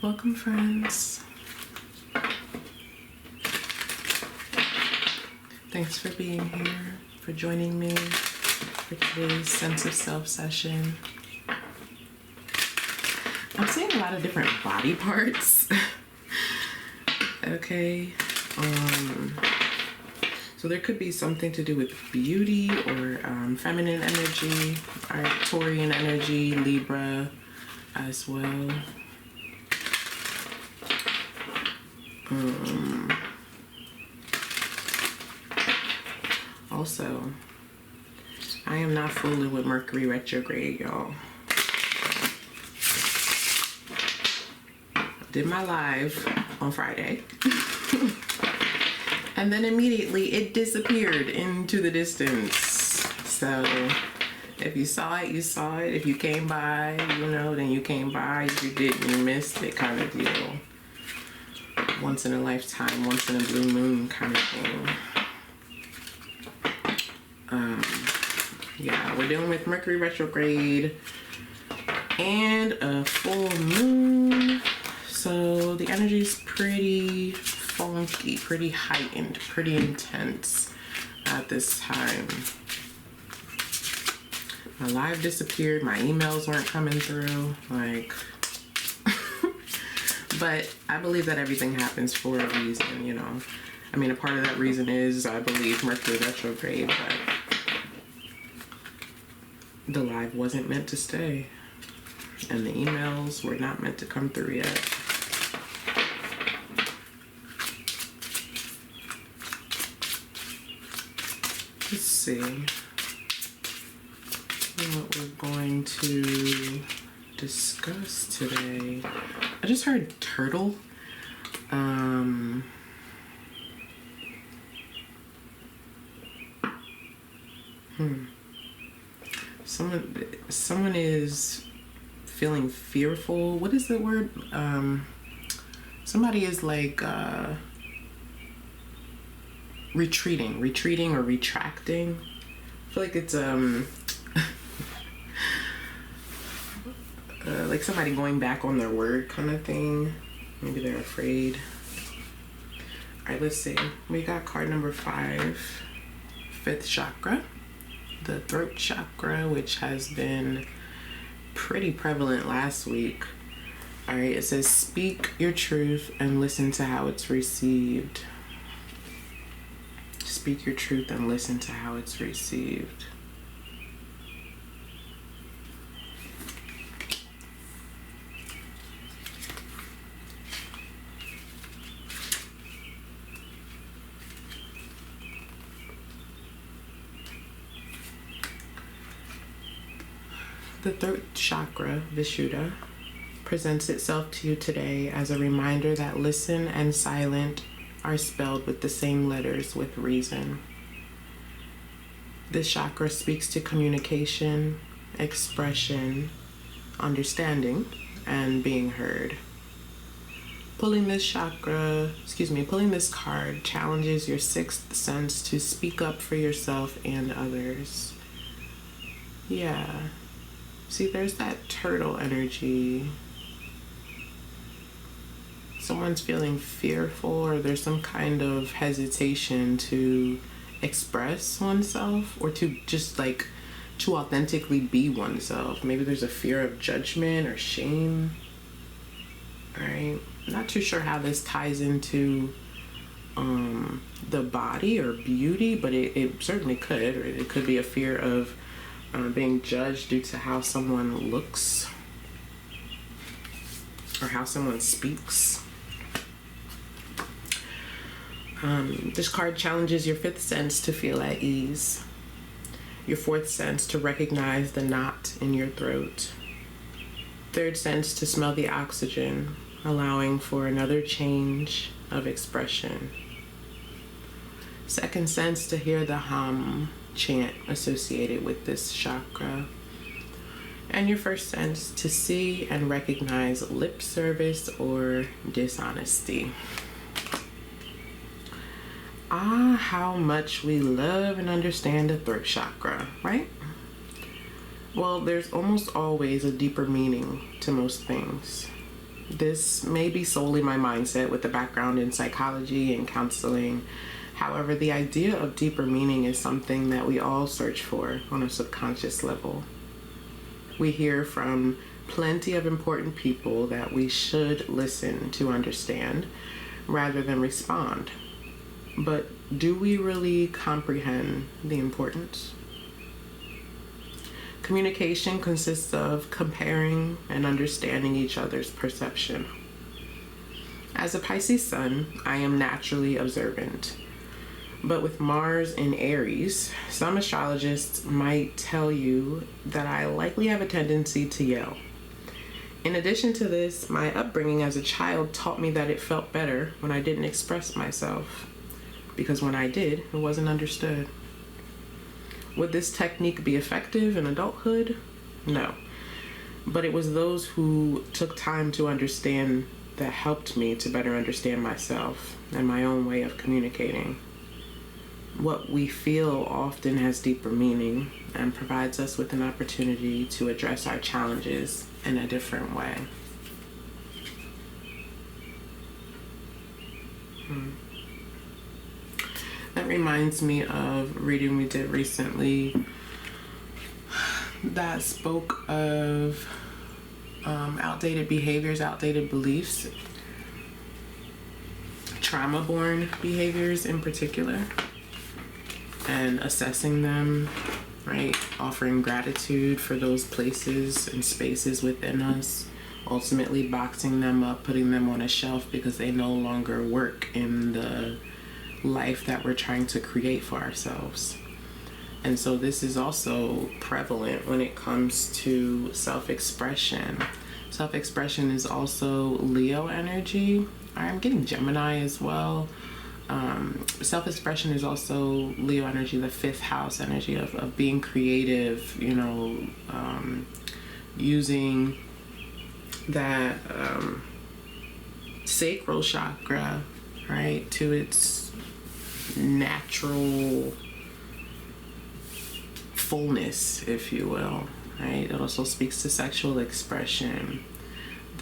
Welcome, friends. Thanks for being here, for joining me for today's Sense of Self session. I'm seeing a lot of different body parts. Okay. So there could be something to do with beauty or feminine energy, Arcturian energy, Libra as well. Also, I am not fooling with Mercury retrograde, y'all. I did my live on Friday. And then immediately it disappeared into the distance. So if you saw it, you saw it. If you came by, then you came by. If you didn't, you missed it, kind of deal. Once in a lifetime, once in a blue moon kind of thing. Yeah, we're dealing with Mercury retrograde and a full moon. So the energy is pretty funky, pretty heightened, pretty intense at this time. My live disappeared, my emails weren't coming through, but I believe that everything happens for a reason, I mean, a part of that reason is, I believe, Mercury retrograde, but the live wasn't meant to stay, and the emails were not meant to come through yet. Let's see what we're going to discuss today. I just heard turtle. Someone is feeling fearful. What is the word? Somebody is retreating or retracting. I feel like it's like somebody going back on their word kind of thing. Maybe they're afraid. All right, let's see. We got card number 5, 5th chakra, the throat chakra, which has been pretty prevalent last week. All right, it says, speak your truth and listen to how it's received. Speak your truth and listen to how it's received. The throat chakra, Vishuddha, presents itself to you today as a reminder that listen and silent are spelled with the same letters with reason. This chakra speaks to communication, expression, understanding, and being heard. Pulling this card challenges your 6th sense to speak up for yourself and others. Yeah. See, there's that turtle energy. Someone's feeling fearful, or there's some kind of hesitation to express oneself, or to just to authentically be oneself. Maybe there's a fear of judgment or shame. All right. Not too sure how this ties into the body or beauty, but it certainly could. Or it could be a fear of being judged due to how someone looks or how someone speaks. This card challenges your 5th sense to feel at ease, your 4th sense to recognize the knot in your throat, 3rd sense to smell the oxygen, allowing for another change of expression, 2nd sense to hear the hum chant associated with this chakra, and your 1st sense to see and recognize lip service or dishonesty. How much we love and understand the throat chakra, right? Well, there's almost always a deeper meaning to most things. This may be solely my mindset with a background in psychology and counseling. However, the idea of deeper meaning is something that we all search for on a subconscious level. We hear from plenty of important people that we should listen to understand rather than respond. But do we really comprehend the importance? Communication consists of comparing and understanding each other's perception. As a Pisces sun, I am naturally observant. But with Mars in Aries, some astrologists might tell you that I likely have a tendency to yell. In addition to this, my upbringing as a child taught me that it felt better when I didn't express myself, because when I did, it wasn't understood. Would this technique be effective in adulthood? No. But it was those who took time to understand that helped me to better understand myself and my own way of communicating. What we feel often has deeper meaning and provides us with an opportunity to address our challenges in a different way. That reminds me of a reading we did recently that spoke of outdated behaviors, outdated beliefs, trauma-born behaviors in particular, and assessing them, right? Offering gratitude for those places and spaces within us, ultimately boxing them up, putting them on a shelf because they no longer work in the life that we're trying to create for ourselves. And so this is also prevalent when it comes to self-expression. Self-expression is also Leo energy. I'm getting Gemini as well. Self-expression is also Leo energy, the fifth house energy of being creative, using that sacral chakra, right, to its natural fullness, if you will, right? It also speaks to sexual expression.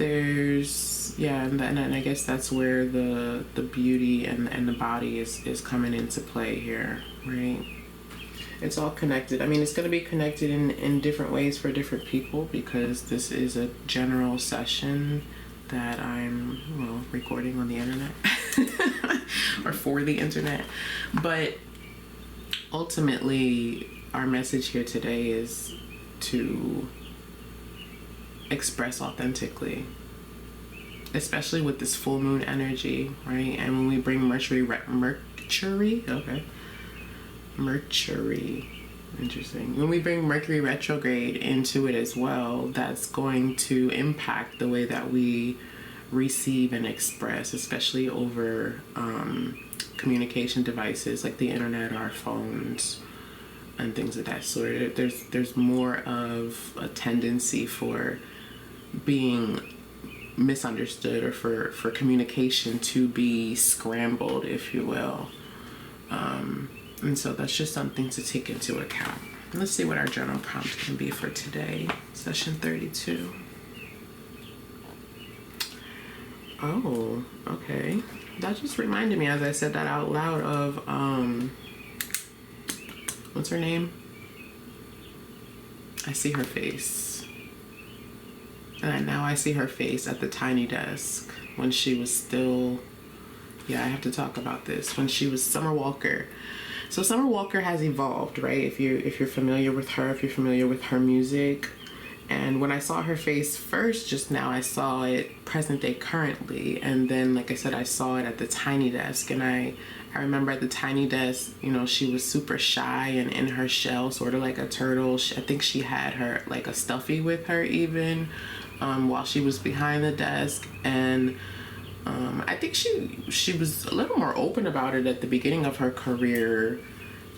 And I guess that's where the beauty and the body is coming into play here, right? It's all connected. I mean, it's going to be connected in different ways for different people because this is a general session that I'm, recording on the internet or for the internet. But ultimately, our message here today is to express authentically, especially with this full moon energy, right? And when we bring Mercury, interesting. When we bring Mercury retrograde into it as well, that's going to impact the way that we receive and express, especially over communication devices like the internet, our phones, and things of that sort. There's more of a tendency for being misunderstood or for communication to be scrambled, if you will. And so that's just something to take into account. Let's see what our journal prompt can be for today, session 32. Oh, okay. That just reminded me, as I said that out loud, of, what's her name? I see her face. And now I see her face at the tiny desk when she was still, I have to talk about this, when she was Summer Walker. So Summer Walker has evolved, right? If you're familiar with her, if you're familiar with her music. And when I saw her face first just now, I saw it present day currently. And then, like I said, I saw it at the tiny desk. And I remember at the tiny desk, she was super shy and in her shell, sort of like a turtle. I think she had her, like a stuffy with her even, while she was behind the desk. And I think she was a little more open about it at the beginning of her career,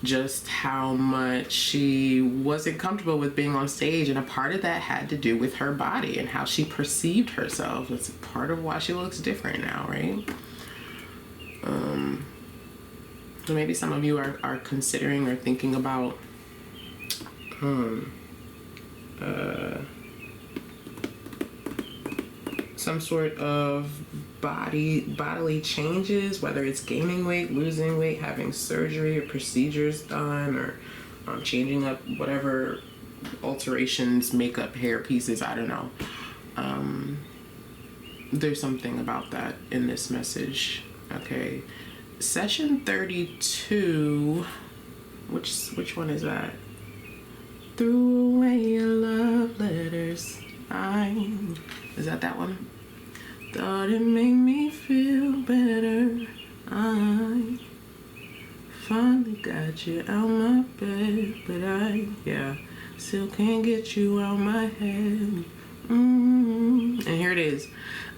just how much she wasn't comfortable with being on stage, and a part of that had to do with her body and how she perceived herself. That's part of why she looks different now, right? So maybe some of you are considering or thinking about some sort of bodily changes, whether it's gaining weight, losing weight, having surgery or procedures done, or changing up whatever alterations, makeup, hair pieces, I don't know. There's something about that in this message. Okay, session 32, which one is that? Threw away your love letters. Is that one? Thought it made me feel better. I finally got you out my bed, but I still can't get you out my head. And here it is.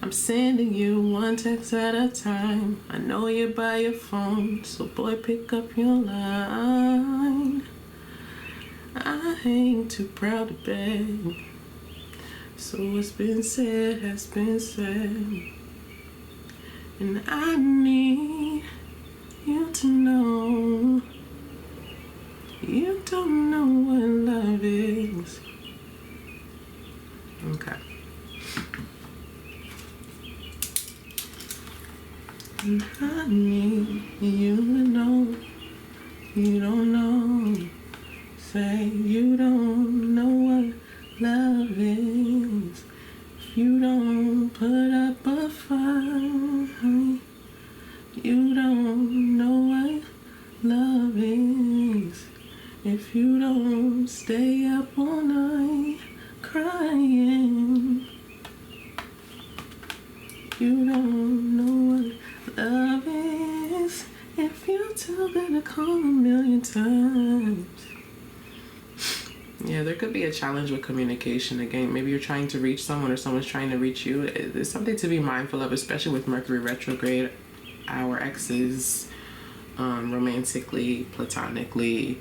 I'm sending you one text at a time. I know you're by your phone, so boy, pick up your line. I ain't too proud to beg, so what's been said has been said. And I need you to know you don't know what love is. Okay. And I need you to know you don't know. Say you don't know what love is. If you don't put up a fight, you don't know what love is. If you don't stay up all night crying, you don't know what love is. If you tell her to call 1,000,000 times. Yeah, there could be a challenge with communication. Again, maybe you're trying to reach someone or someone's trying to reach you. There's something to be mindful of, especially with Mercury retrograde. Our exes, romantically, platonically,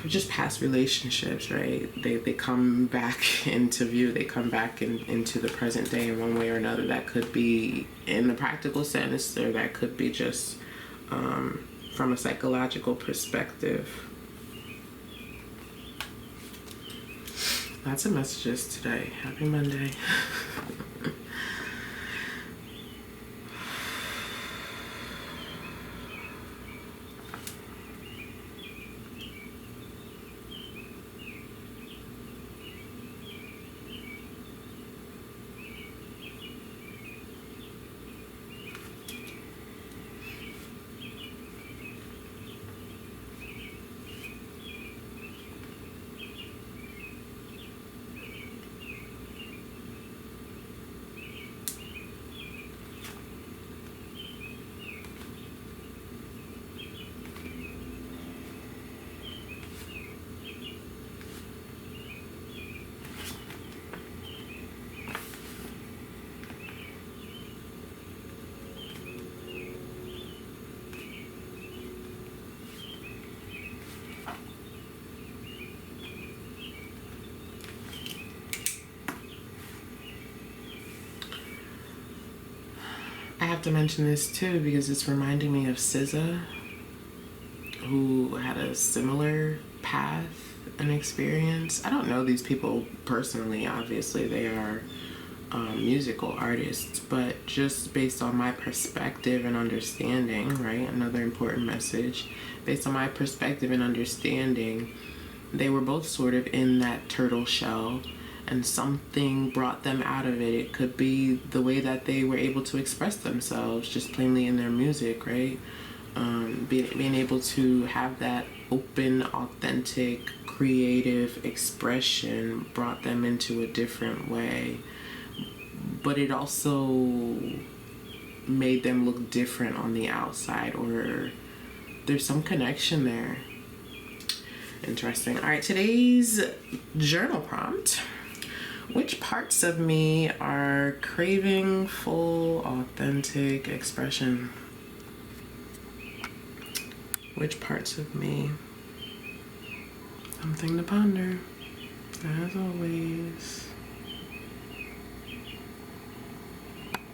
just past relationships, right? They come back into view. They come back into the present day in one way or another. That could be in the practical sense, or that could be just from a psychological perspective. Lots of messages today. Happy Monday. I have to mention this too because it's reminding me of SZA, who had a similar path and experience. I don't know these people personally, obviously they are musical artists, but just based on my perspective and understanding, right? Another important message. Based on my perspective and understanding, they were both sort of in that turtle shell, and something brought them out of it. It could be the way that they were able to express themselves just plainly in their music, right? Being able to have that open, authentic, creative expression brought them into a different way. But it also made them look different on the outside, or there's some connection there. Interesting. All right, today's journal prompt. Which parts of me are craving full, authentic expression? Which parts of me? Something to ponder, as always.